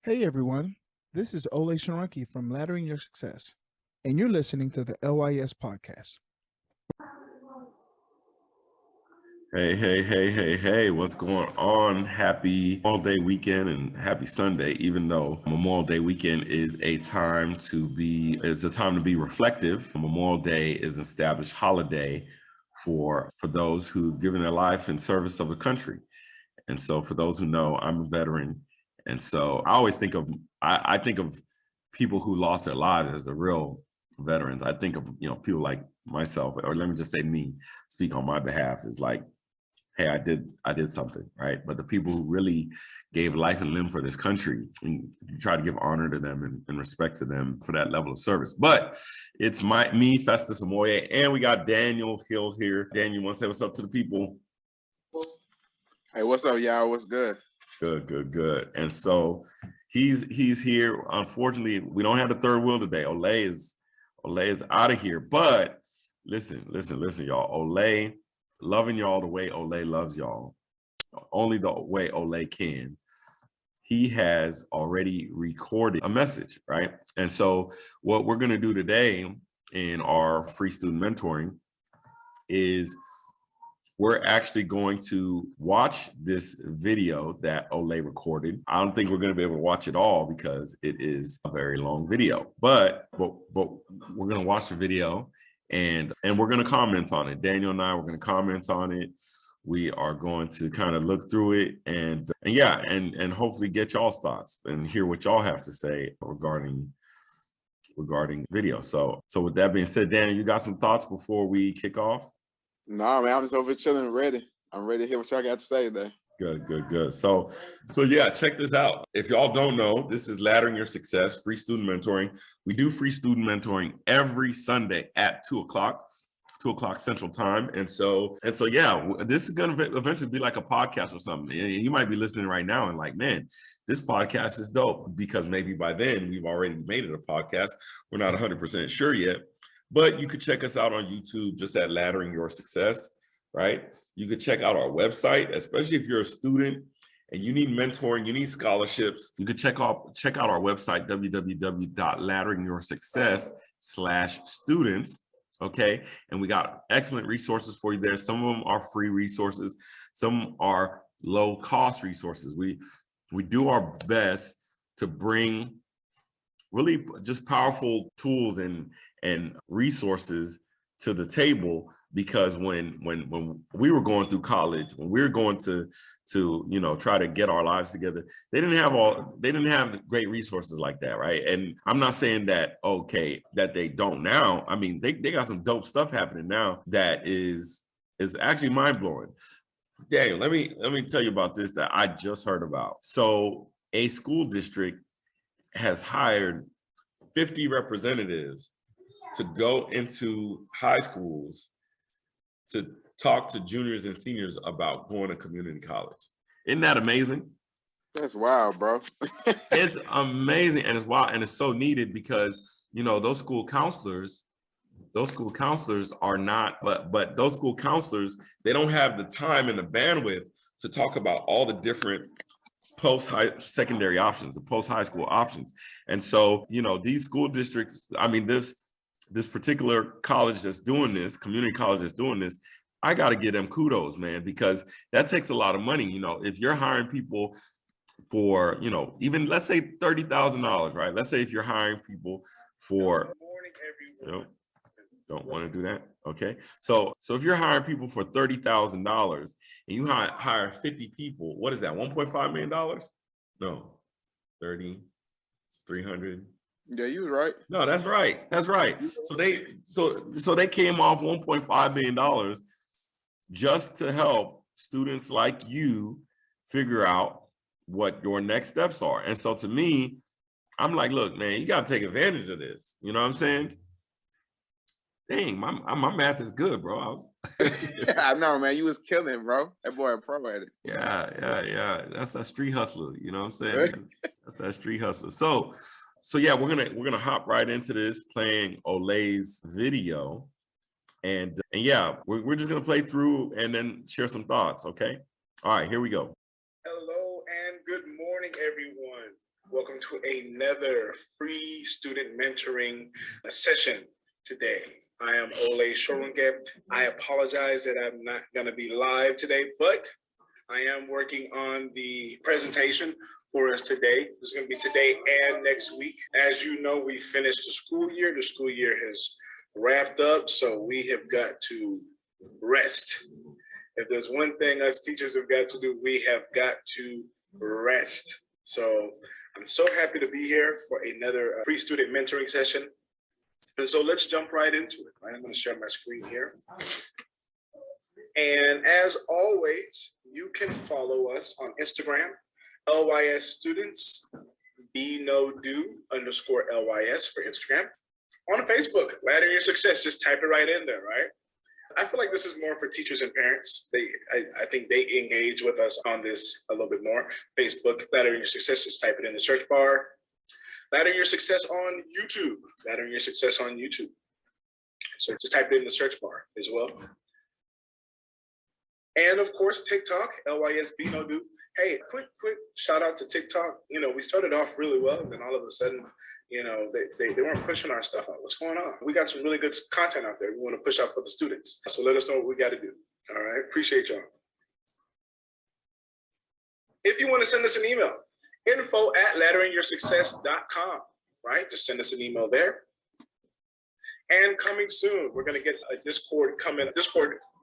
Hey everyone, this is Olay from Laddering Your Success, and you're listening to the LYS Podcast. Hey, what's going on? Happy Memorial Day weekend and happy Sunday, even though Memorial Day weekend is it's a time to be reflective. Memorial Day is an established holiday for those who've given their life in service of the country. And so for those who know, I'm a veteran. And so I always I think of people who lost their lives as the real veterans. I think of, people like myself, or let me just say me, speak on my behalf, is like, hey, I did something, right? But the people who really gave life and limb for this country, and you try to give honor to them and respect to them for that level of service. But it's me, Festus and Olay, and we got Daniel Hill here. Daniel, you want to say what's up to the people? Hey, what's up, y'all? What's good? Good. And so he's here. Unfortunately, we don't have the third wheel today. Olay is out of here. But listen, y'all. Olay, loving y'all the way Olay loves y'all, only the way Olay can. He has already recorded a message, right? And so what we're going to do today in our free student mentoring is we're actually going to watch this video that Olay recorded. I don't think we're going to be able to watch it all because it is a very long video, but we're going to watch the video and we're going to comment on it. Daniel and I, we're going to comment on it. We are going to kind of look through it and hopefully get y'all's thoughts and hear what y'all have to say regarding video. So with that being said, Daniel, you got some thoughts before we kick off? Nah, man, I'm just over chilling, ready. I'm ready to hear what y'all got to say today. Good. So yeah, check this out. If y'all don't know, this is Laddering Your Success, free student mentoring. We do free student mentoring every Sunday at 2:00 Central Time. And so yeah, this is going to eventually be like a podcast or something. You might be listening right now and like, man, this podcast is dope, because maybe by then we've already made it a podcast. We're not 100% sure yet. But you could check us out on YouTube just at Laddering Your Success, right? You could check out our website, especially if you're a student and you need mentoring, you need scholarships. You could check out our website, www.ladderingyoursuccess/students, okay? And we got excellent resources for you there. Some of them are free resources. Some are low-cost resources. We do our best to bring really just powerful tools and resources to the table, because when we were going through college, when we were going to try to get our lives together, they didn't have great resources like that, right? And I'm not saying that that they don't now. I mean, they got some dope stuff happening now that is actually mind-blowing. Daniel, let me tell you about this that I just heard about. So a school district has hired 50 representatives to go into high schools to talk to juniors and seniors about going to community college. Isn't that amazing? That's wild, bro. It's amazing, and it's wild, and it's so needed, because those school counselors are not, but those school counselors, they don't have the time and the bandwidth to talk about all the different post-high secondary options, the post-high school options. And so, these school districts, I mean, this particular college that's doing this, community college that's doing this, I got to give them kudos, man, because that takes a lot of money. If you're hiring people for, even let's say $30,000, right? Let's say if you're hiring people for, don't want to do that. Okay. So if you're hiring people for $30,000 and you hire 50 people, what is that? $1.5 million? No, 30, it's 300. Yeah, you was right. No, that's right. So they came off $1.5 million just to help students like you figure out what your next steps are. And so to me, I'm like, look, man, you got to take advantage of this. You know what I'm saying? Dang, my math is good, bro. I know, man. You was killing, bro. That boy a pro at it. Yeah. That's that street hustler. You know what I'm saying? That's that street hustler. So yeah, we're gonna hop right into this, playing Olay's video, and yeah, we're just gonna play through and then share some thoughts. Okay. All right, here we go. Hello and good morning, everyone. Welcome to another free student mentoring session today. I am Olay Shorunge. I apologize that I'm not going to be live today, but I am working on the presentation for us today. This is going to be today and next week. As you know, we finished the school year. The school year has wrapped up, so we have got to rest. If there's one thing us teachers have got to do, we have got to rest. So I'm so happy to be here for another free student mentoring session. And so let's jump right into it. Right? I'm going to share my screen here. And as always, you can follow us on Instagram, LYS Students, _LYS for Instagram. On Facebook, Ladder Your Success, just type it right in there, right? I feel like this is more for teachers and parents. I think they engage with us on this a little bit more. Facebook, Ladder Your Success, just type it in the search bar. Ladder Your Success on YouTube, Ladder Your Success on YouTube. So just type it in the search bar as well. And of course, TikTok, LYS BNODO. Hey, quick shout out to TikTok. You know, we started off really well, and then all of a sudden, you know, they weren't pushing our stuff out. What's going on? We got some really good content out there. We want to push out for the students. So let us know what we got to do. All right. Appreciate y'all. If you want to send us an email, info@ladderingyoursuccess.com, right? Just send us an email there. And coming soon, we're going to get a Discord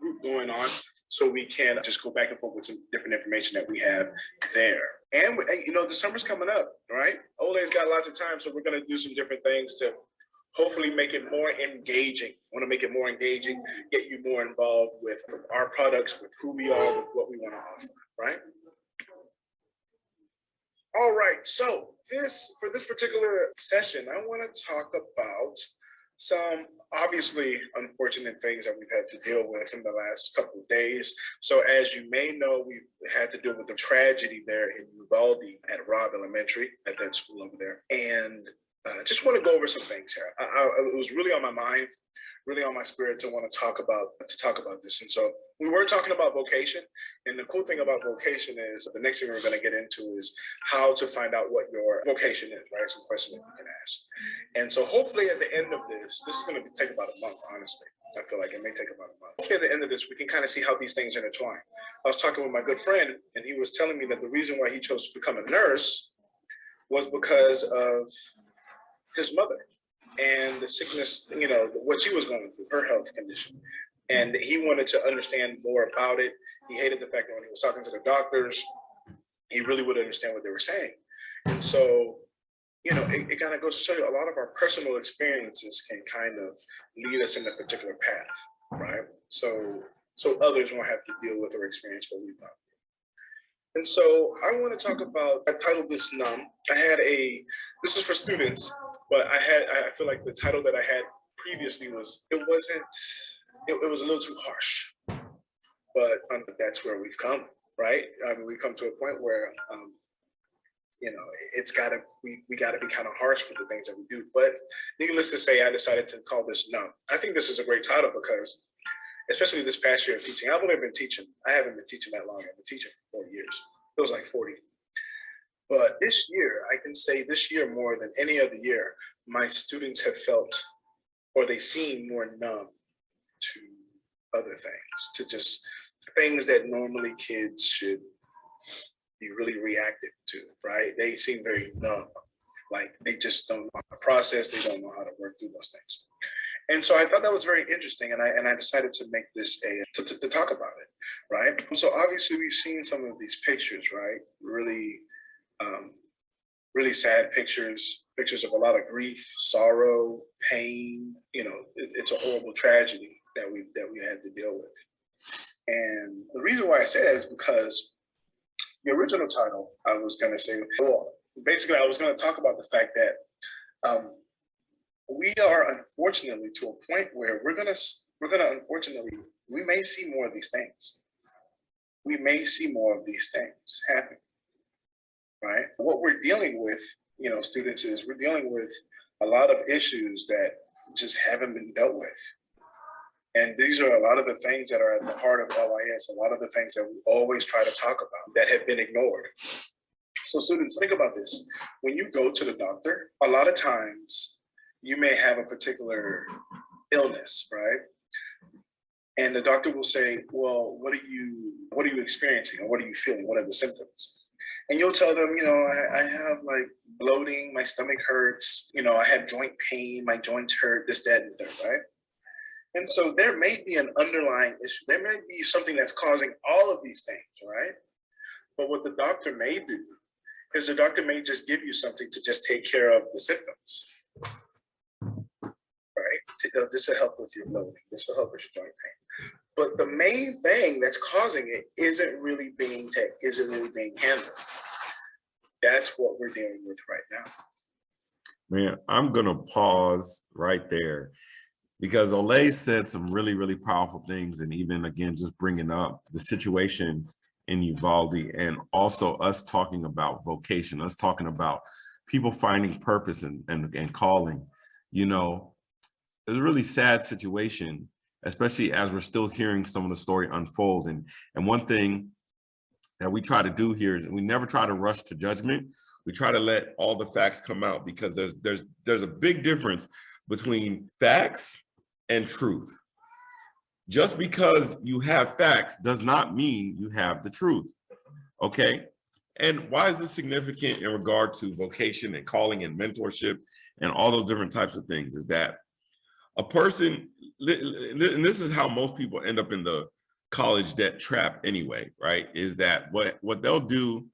group going on, so we can just go back and forth with some different information that we have there. And, you know, the summer's coming up, right? Olay's got lots of time, so we're going to do some different things to hopefully make it more engaging. Want to make it more engaging, get you more involved with our products, with who we are, with what we want to offer, right? All right, so for this particular session, I want to talk about some obviously unfortunate things that we've had to deal with in the last couple of days. So as you may know, we've had to deal with the tragedy there in Uvalde at Robb Elementary, at that school over there. And just want to go over some things here. It was really on my mind, really on my spirit to want to talk about this. And so we were talking about vocation. And the cool thing about vocation is the next thing we're going to get into is how to find out what your vocation is, right? Some questions that you can ask. And so hopefully at the end of this is going to take about a month, honestly. I feel like it may take about a month. Hopefully at the end of this, we can kind of see how these things intertwine. I was talking with my good friend, and he was telling me that the reason why he chose to become a nurse was because of his mother and the sickness, you know, what she was going through, her health condition. And he wanted to understand more about it. He hated the fact that when he was talking to the doctors, he really would understand what they were saying. And so, you know, it kind of goes to show you a lot of our personal experiences can kind of lead us in a particular path, right? So others won't have to deal with or experience what we've done. And so I want to talk about, I titled this Numb. This is for students, but I feel like the title that I had previously was a little too harsh, but that's where we've come, right? I mean, we've come to a point where, you know, we gotta be kind of harsh with the things that we do. But needless to say, I decided to call this Numb. I think this is a great title because, especially this past year of teaching, I haven't been teaching that long. I've been teaching for 4 years. It was like 40. But this year, I can say this year more than any other year, my students have felt, or they seem more numb to other things, to just things that normally kids should be really reactive to, right? They seem very numb, like they just don't know how to process, they don't know how to work through those things. And so I thought that was very interesting, and I decided to make this to talk about it, right? So obviously we've seen some of these pictures, right? Really, really sad pictures of a lot of grief, sorrow, pain. You know, it's a horrible tragedy that we had to deal with. And the reason why I say that is because the original title I was going to say, well, basically I was going to talk about the fact that we are unfortunately to a point where we're gonna unfortunately, we may see more of these things. We may see more of these things happen, right? What we're dealing with, you know, students, is we're dealing with a lot of issues that just haven't been dealt with. And these are a lot of the things that are at the heart of LYS, a lot of the things that we always try to talk about that have been ignored. So students, think about this. When you go to the doctor, a lot of times you may have a particular illness, right? And the doctor will say, well, what are you experiencing, or what are you feeling? What are the symptoms? And you'll tell them, I have like bloating, my stomach hurts, I have joint pain, my joints hurt, this, that, and the third, right? And so there may be an underlying issue. There may be something that's causing all of these things, right? But what the doctor may do is the doctor may just give you something to just take care of the symptoms, right? This will help with your bloating. This will help with your joint pain. But the main thing that's causing it isn't really being handled. That's what we're dealing with right now. Man, I'm gonna pause right there because Olay said some really, really powerful things, and even again, just bringing up the situation in Uvalde, and also us talking about vocation, us talking about people finding purpose and calling. It's a really sad situation, especially as we're still hearing some of the story unfold. And one thing that we try to do here is we never try to rush to judgment. We try to let all the facts come out, because there's a big difference between facts and truth. Just because you have facts does not mean you have the truth, okay? And why is this significant in regard to vocation and calling and mentorship and all those different types of things? Is that a person, and this is how most people end up in the college debt trap anyway, right? Is that what they'll do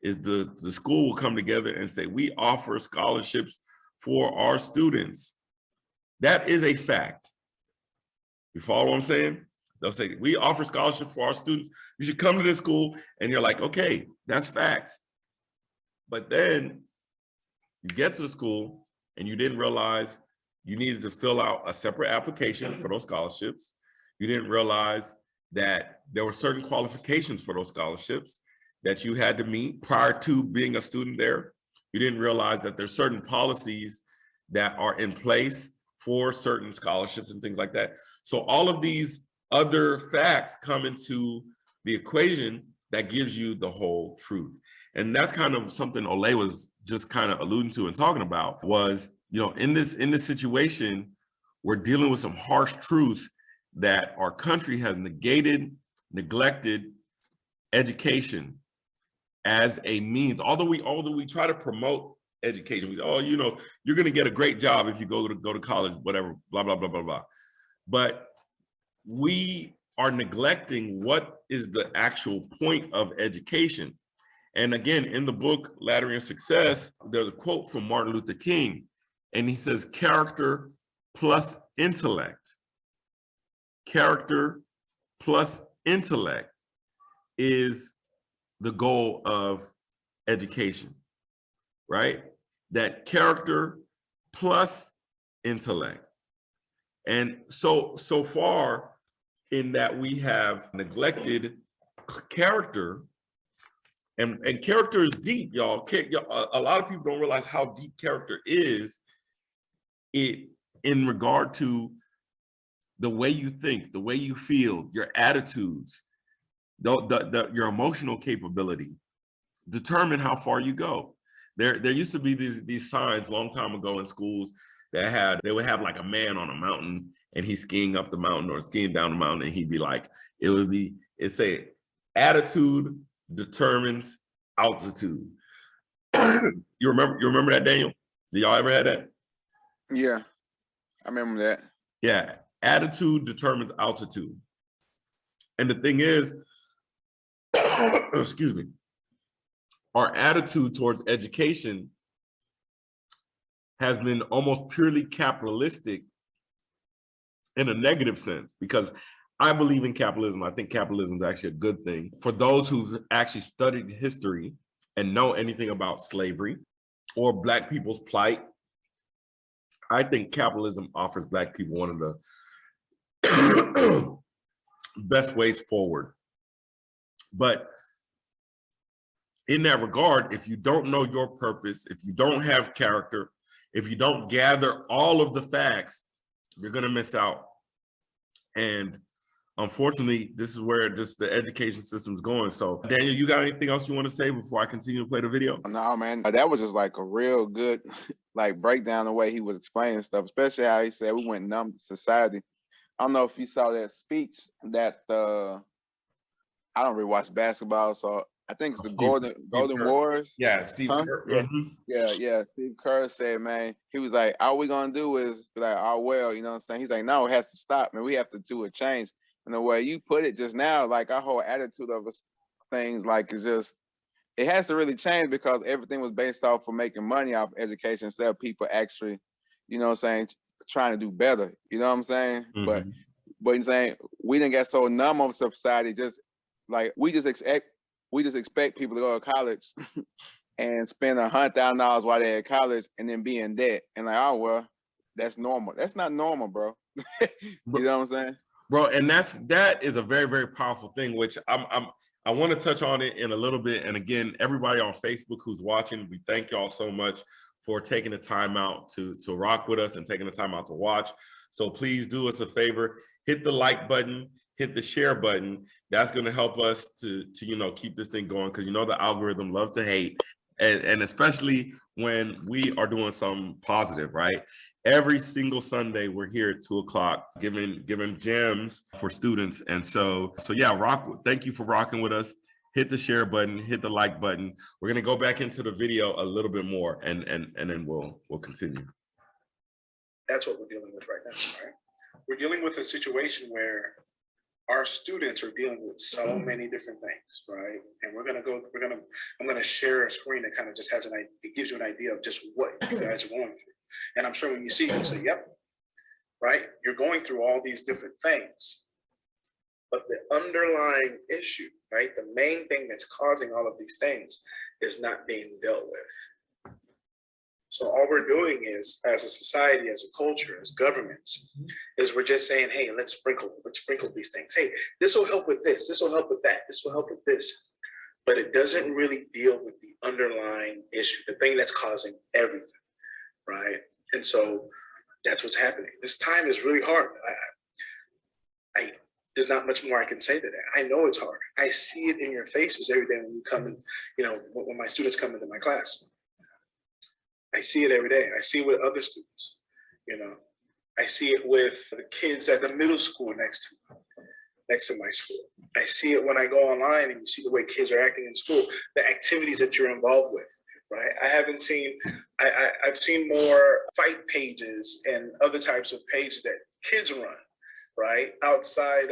is the school will come together and say, we offer scholarships for our students. That is a fact. You follow what I'm saying? They'll say, we offer scholarships for our students. You should come to this school. And you're like, okay, that's facts. But then you get to the school and you didn't realize you needed to fill out a separate application for those scholarships. You didn't realize that there were certain qualifications for those scholarships that you had to meet prior to being a student there. You didn't realize that there's certain policies that are in place for certain scholarships and things like that. So all of these other facts come into the equation that gives you the whole truth. And that's kind of something Olay was just kind of alluding to and talking about was, in this situation, we're dealing with some harsh truths that our country has neglected education as a means. Although we try to promote education, we say, you're going to get a great job if you go to college, whatever, blah, blah, blah, blah, blah. But we are neglecting what is the actual point of education. And again, in the book, Laddering Your Success, there's a quote from Martin Luther King, and he says, character plus intellect. Character plus intellect is the goal of education, right? That character plus intellect. And so far in that we have neglected character, and character is deep, y'all. A lot of people don't realize how deep character is in regard to the way you think, the way you feel, your attitudes, your emotional capability determine how far you go. There used to be these signs a long time ago in schools that they would have like a man on a mountain and he's skiing up the mountain or skiing down the mountain, and he'd be like, it'd say attitude determines altitude. You remember that, Daniel? Did y'all ever have that? Yeah, I remember that. Yeah, attitude determines altitude. And the thing is, excuse me, our attitude towards education has been almost purely capitalistic in a negative sense, because I believe in capitalism. I think capitalism is actually a good thing. For those who've actually studied history and know anything about slavery or Black people's plight, I think capitalism offers Black people one of the best ways forward. But in that regard, if you don't know your purpose, if you don't have character, if you don't gather all of the facts, you're going to miss out. And unfortunately, this is where just the education system's going. So Daniel, you got anything else you want to say before I continue to play the video? No, man, that was just like a real good like breakdown the way he was explaining stuff, especially how he said we went numb to society. I don't know if you saw that speech that I don't really watch basketball, so I think it's the Golden Kerr. Warriors. Yeah, Steve Kerr. Yeah. Mm-hmm. Yeah. Steve Kerr said, man, he was like, all we gonna do is be like, oh well, you know what I'm saying? He's like, no, it has to stop, man. We have to do a change. And the way you put it just now, like our whole attitude of things, like is just, it has to really change because everything was based off of making money off education instead of people actually, you know what I'm saying, trying to do better. You know what I'm saying? Mm-hmm. But you're saying we didn't get so numb of society, just like we just expect people to go to college and spend $100,000 while they're at college and then be in debt. And like, oh well, that's normal. That's not normal, bro. You know what I'm saying? Bro, and that is a very, very powerful thing, which I want to touch on it in a little bit. And again, everybody on Facebook who's watching, we thank y'all so much for taking the time out to rock with us and taking the time out to watch. So please do us a favor, hit the like button, hit the share button. That's going to help us to keep this thing going, because the algorithm loves to hate, and especially when we are doing something positive, right? Every single Sunday we're here at 2:00 giving gems for students. And so yeah, thank you for rocking with us. Hit the share button, hit the like button. We're going to go back into the video a little bit more, and then we'll continue. That's what we're dealing with right now, right? We're dealing with a situation where our students are dealing with so many different things, right? And I'm gonna share a screen that kind of just it gives you an idea of just what you guys are going through. And I'm sure when you see it, you say, yep, right? You're going through all these different things, but the underlying issue, right? The main thing that's causing all of these things is not being dealt with. So all we're doing is, as a society, as a culture, as governments, is we're just saying, hey, let's sprinkle these things. Hey, this will help with this. This will help with that. This will help with this. But it doesn't really deal with the underlying issue, the thing that's causing everything, right? And so that's what's happening. This time is really hard. There's not much more I can say to that. I know it's hard. I see it in your faces every day when you come in, when my students come into my class. I see it every day. I see it with other students, I see it with the kids at the middle school next to my school. I see it when I go online and you see the way kids are acting in school, the activities that you're involved with, right? I've seen more fight pages and other types of pages that kids run, right? Outside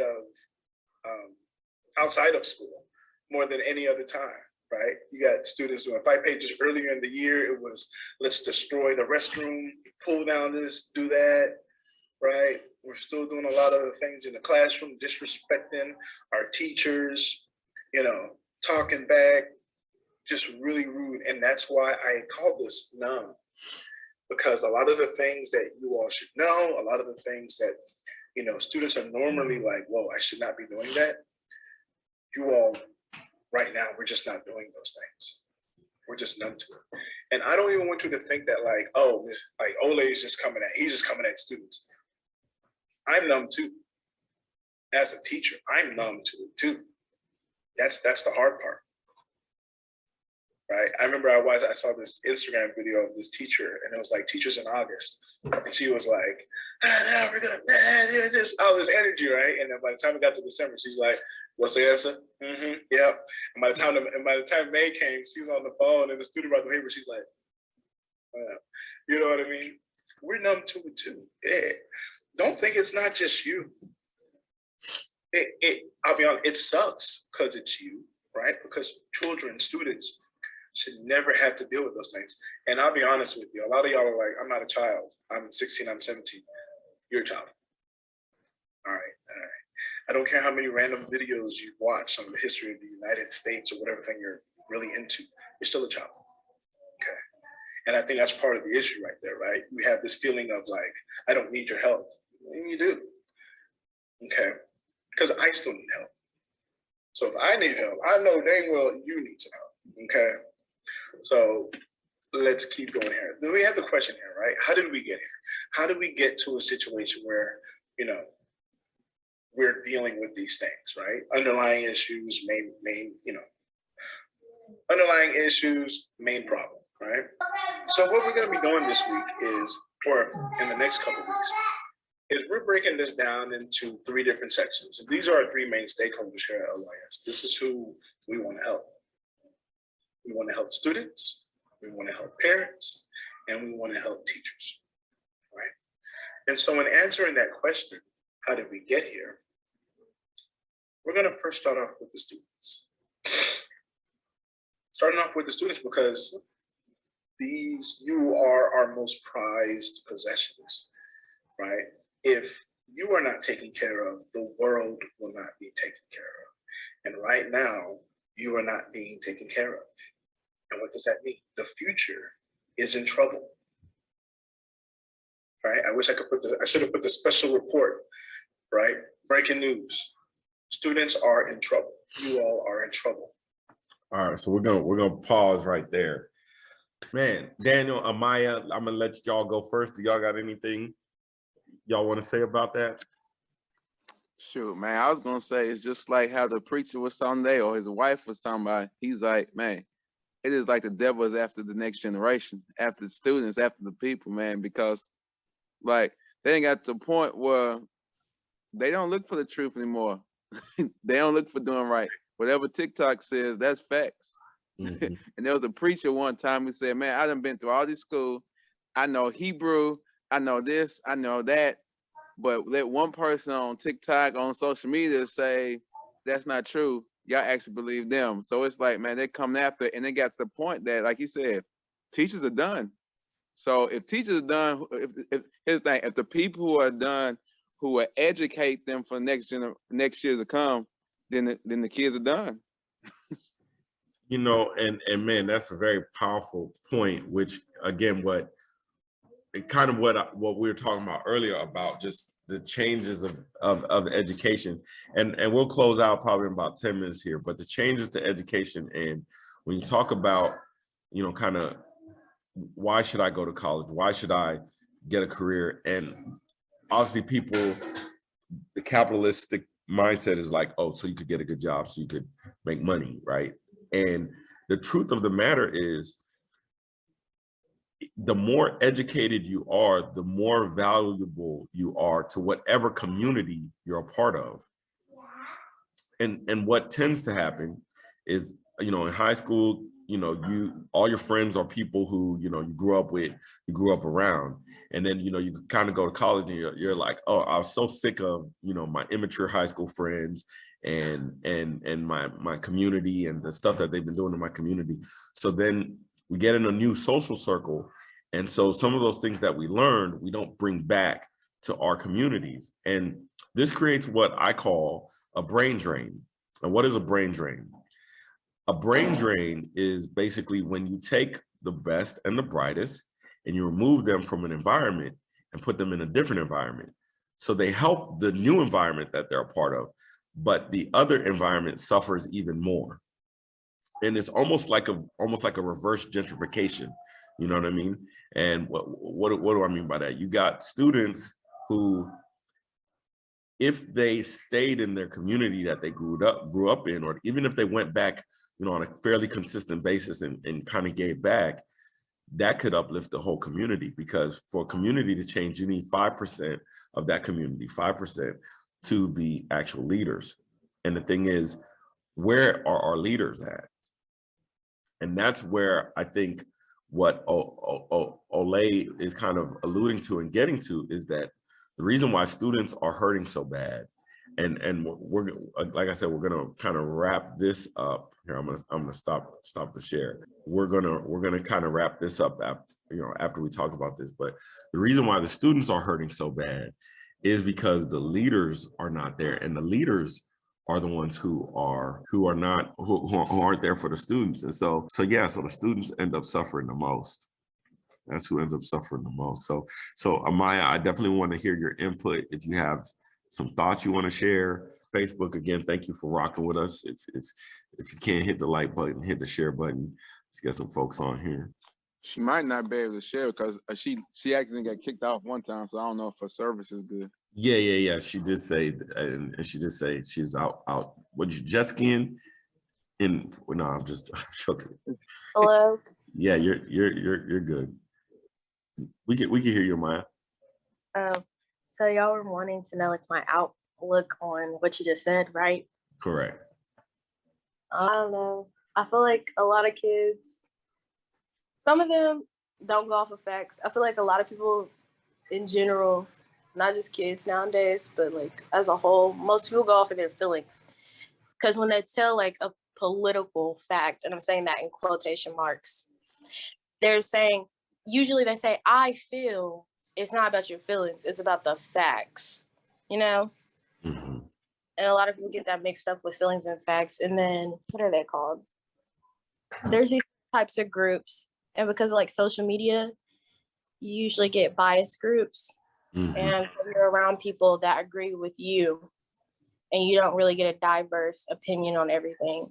of school more than any other time. Right? You got students doing fight pages earlier in the year. It was, let's destroy the restroom, pull down this, do that, right? We're still doing a lot of the things in the classroom, disrespecting our teachers, talking back, just really rude. And that's why I call this numb, because a lot of the things that you all should know, a lot of the things that, students are normally like, whoa, I should not be doing that. You all, right now, we're just not doing those things. We're just numb to it. And I don't even want you to think that Olay is he's just coming at students. I'm numb too. As a teacher, I'm numb to it too. That's the hard part. Right? I remember I saw this Instagram video of this teacher, and it was like Teachers in August. And she was like, we're gonna just all this energy, right? And then by the time it got to December, she's like, what's the answer? Mm-hmm. Yep. And by the time May came, she's on the phone and the student brought the paper. She's like, you know what I mean? We're numb to it too. Yeah. Don't think it's not just you. I'll be honest, it sucks because it's you, right? Because children, students should never have to deal with those things. And I'll be honest with you, a lot of y'all are like, I'm not a child. I'm 16, I'm 17. You're a child. All right. I don't care how many random videos you watch on the history of the United States or whatever thing you're really into, you're still a child, okay? And I think that's part of the issue right there, right? We have this feeling of like, I don't need your help. And you do, okay? Because I still need help. So if I need help, I know dang well you need some help, okay? So let's keep going here. Then we have the question here, right? How did we get here? How did we get to a situation where, we're dealing with these things, right? Underlying issues, underlying issues, main problem, right? So what we're going to be doing this week is, or in the next couple of weeks, is we're breaking this down into 3 different sections. And these are our 3 main stakeholders here at LYS. This is who we want to help. We want to help students, we want to help parents, and we want to help teachers, right? And so in answering that question, how did we get here? We're going to first start off with the students. Starting off with the students because you are our most prized possessions, right? If you are not taken care of, the world will not be taken care of. And right now, you are not being taken care of. And what does that mean? The future is in trouble, right? I wish I should have put the special report, right? Breaking news. Students are in trouble. You all are in trouble. All right, so we're gonna pause right there. Man, Daniel, Amaya, I'm gonna let y'all go first. Do y'all got anything y'all want to say about that? Shoot, man, I was gonna say it's just like how the preacher was talking today, or his wife was talking about. He's like, man, it is like the devil is after the next generation, after the students, after the people, man, because like they ain't got to the point where they don't look for the truth anymore. They don't look for doing right. Whatever TikTok says, that's facts. Mm-hmm. And there was a preacher one time who said, man, I done been through all this school. I know Hebrew, I know this, I know that. But let one person on TikTok, on social media say that's not true. Y'all actually believe them. So it's like, man, they're coming after it. And they got to the point that, like you said, teachers are done. So if teachers are done, if here's the thing, if the people who are done, who will educate them for next years to come, then the kids are done. You know, and man, that's a very powerful point, which again, what we were talking about earlier about just the changes of education. And we'll close out probably in about 10 minutes here, but the changes to education. And when you talk about, you know, kind of why should I go to college? Why should I get a career? And obviously people, the capitalistic mindset is like, oh, so you could get a good job, so you could make money, right? And the truth of the matter is, the more educated you are, the more valuable you are to whatever community you're a part of. And what tends to happen is, you know, in high school, you know, all your friends are people who, you know, you grew up with, you grew up around. And then, you know, you kind of go to college and you're like, oh, I was so sick of, you know, my immature high school friends and my community and the stuff that they've been doing in my community. So then we get in a new social circle. And so some of those things that we learned, we don't bring back to our communities. And this creates what I call a brain drain. And what is a brain drain? A brain drain is basically when you take the best and the brightest and you remove them from an environment and put them in a different environment. So they help the new environment that they're a part of, but the other environment suffers even more. And it's almost like a reverse gentrification. You know what I mean? And what do I mean by that? You got students who, if they stayed in their community that they grew up in, or even if they went back, you know, on a fairly consistent basis and kind of gave back, that could uplift the whole community. Because for a community to change, you need 5% of that community, 5% to be actual leaders. And the thing is, where are our leaders at? And that's where I think what Olay is kind of alluding to and getting to is that the reason why students are hurting so bad, and we're, like I said, we're gonna kind of wrap this up here. I'm gonna stop the share. We're gonna kind of wrap this up after we talk about this. But the reason why the students are hurting so bad is because the leaders are not there, and the leaders are the ones who aren't there for the students. And so the students end up suffering the most. That's who ends up suffering the most. So Amaya, I definitely want to hear your input. If you have some thoughts you want to share, Facebook, again, thank you for rocking with us. If you can't hit the like button, hit the share button. Let's get some folks on here. She might not be able to share because she actually got kicked off one time, so I don't know if her service is good. Yeah. She did say, and she did say she's out. What, you jet skiing? No, I'm just joking. Hello. Yeah, you're good. We can hear you, Maya. So y'all were wanting to know like my outlook on what you just said, right? Correct. I don't know. I feel like a lot of kids, some of them don't go off of facts. I feel like a lot of people in general, not just kids nowadays, but like as a whole, most people go off of their feelings. Because when they tell like a political fact, and I'm saying that in quotation marks, they're saying, usually they say, I feel. It's not about your feelings, it's about the facts, you know? Mm-hmm. And a lot of people get that mixed up with feelings and facts. And then, what are they called? There's these types of groups. And because of like social media, you usually get biased groups. Mm-hmm. And you're around people that agree with you. And you don't really get a diverse opinion on everything.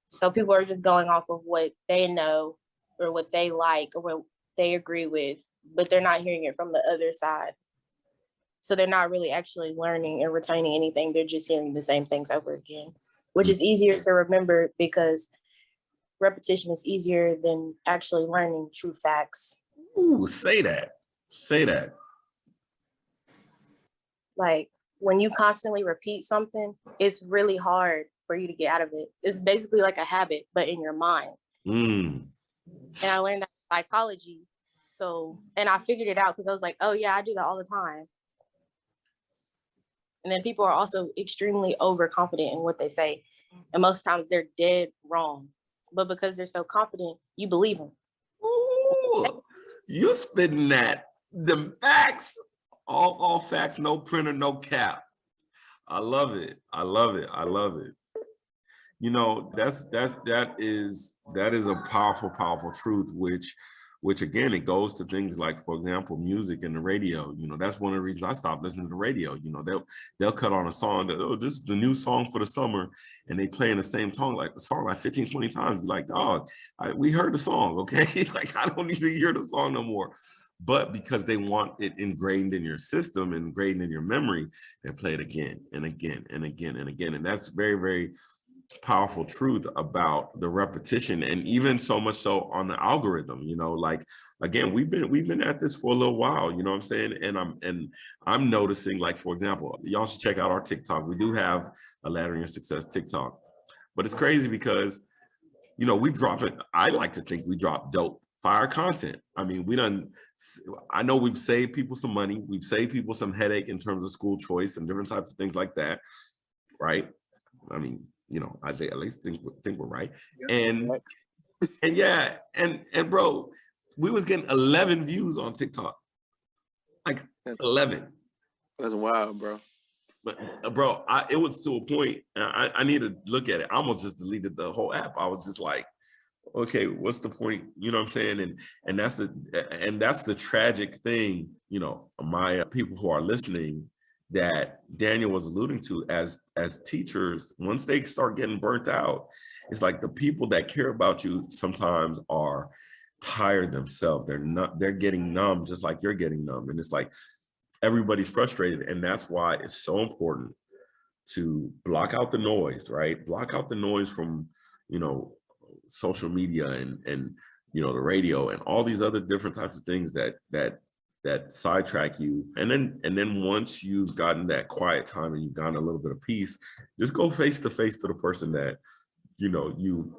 So people are just going off of what they know or what they like or what they agree with, but they're not hearing it from the other side. So they're not really actually learning and retaining anything. They're just hearing the same things over again, which is easier to remember because repetition is easier than actually learning true facts. Ooh, say that. Like when you constantly repeat something, it's really hard for you to get out of it. It's basically like a habit, but in your mind. Mm. And I learned that in psychology. So, and I figured it out because I was like, oh yeah, I do that all the time. And then people are also extremely overconfident in what they say. And most times they're dead wrong. But because they're so confident, you believe them. Ooh, you spitting that. The facts. All facts, no printer, no cap. I love it. You know, that is a powerful truth, which again, it goes to things like, for example, music and the radio. You know, that's one of the reasons I stopped listening to the radio. You know, they'll cut on a song that, oh, this is the new song for the summer, and they play in the same song like 15, 20 times. Like, dog, we heard the song, okay? Like, I don't need to hear the song no more. But because they want it ingrained in your system, ingrained in your memory, they play it again and again and again and again. And that's very, very powerful truth about the repetition, and even so much so on the algorithm. You know, like, again, we've been at this for a little while, you know what I'm saying? And I'm noticing, like, for example, y'all should check out our TikTok. We do have a Laddering Your Success TikTok, but it's crazy because, you know, I like to think we drop dope fire content. I mean, I know we've saved people some money, we've saved people some headache in terms of school choice and different types of things like that, right? I mean, you know, I at least think we're right. And yeah, and bro, we was getting 11 views on TikTok. Like 11. That's wild, bro. But bro, it was to a point, I need to look at it. I almost just deleted the whole app. I was just like, okay, what's the point? You know what I'm saying? And that's the tragic thing, you know, my people who are listening, that Daniel was alluding to, as teachers, once they start getting burnt out, it's like the people that care about you sometimes are tired themselves. They're getting numb, just like you're getting numb. And it's like everybody's frustrated. And that's why it's so important to block out the noise, right? Block out the noise from, you know, social media and you know, the radio and all these other different types of things that sidetrack you. And then once you've gotten that quiet time and you've gotten a little bit of peace, just go face to face to the person that, you know, you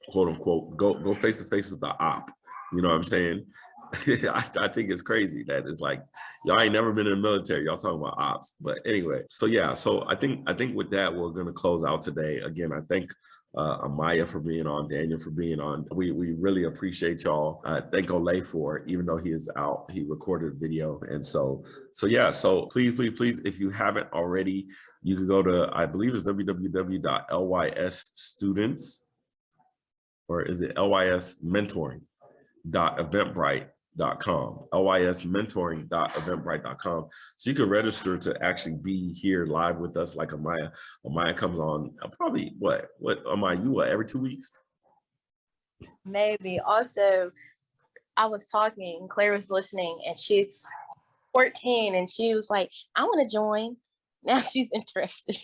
quote unquote go face to face with the op. You know what I'm saying? I think it's crazy that it's like, y'all ain't never been in the military, y'all talking about ops. But anyway, so yeah, so I think with that, we're gonna close out today. Again, I thank Amaya for being on, Daniel for being on. We really appreciate y'all. Thank Olay for, even though he is out, he recorded a video. And so yeah, so please, if you haven't already, you can go to, I believe it's www.LYS students, or is it LYS mentoring.eventbrite.com, lysmentoring.eventbrite.com. So you can register to actually be here live with us, like Amaya. Amaya comes on probably what Amaya, you every 2 weeks? Maybe. Also, I was talking, Claire was listening, and she's 14, and she was like, I want to join. Now she's interested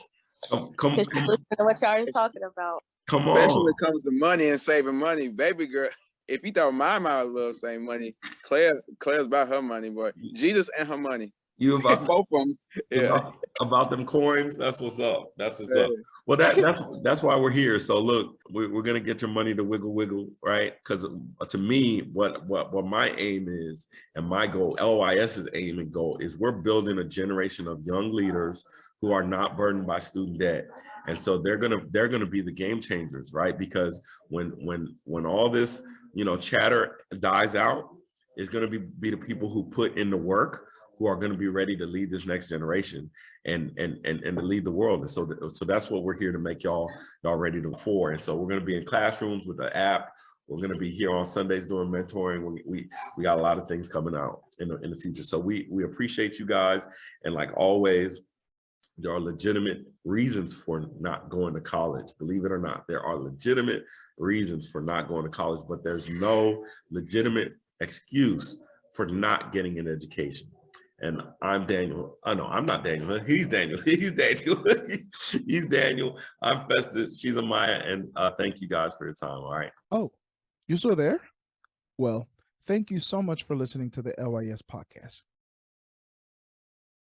Come because she's listening to what y'all are talking about. Come Especially when on. it comes to money and saving money, baby girl. If you thought my mom love saving money, Claire's about her money, boy. Jesus and her money. You about Both of them. Yeah. about them coins? That's what's up. That's what's up. Yeah. Well, that's why we're here. So look, we're gonna get your money to wiggle, right? Because to me, what my aim is and my goal, LYS's aim and goal is we're building a generation of young leaders who are not burdened by student debt. And so they're gonna be the game changers, right? Because when all this, chatter dies out, it's gonna be the people who put in the work, who are going to be ready to lead this next generation and to lead the world. And so that's what we're here to make y'all ready for. And so we're going to be in classrooms with the app. We're going to be here on Sundays doing mentoring. We got a lot of things coming out in the future. So we appreciate you guys. And like always, there are legitimate reasons for not going to college. Believe it or not, there are legitimate reasons for not going to college, but there's no legitimate excuse for not getting an education. And I'm Daniel. Oh, no, I'm not Daniel. He's Daniel. He's Daniel. He's Daniel. I'm Festus. She's Amaya. And thank you guys for your time. All right. Oh, you still there? Well, thank you so much for listening to the LYS podcast.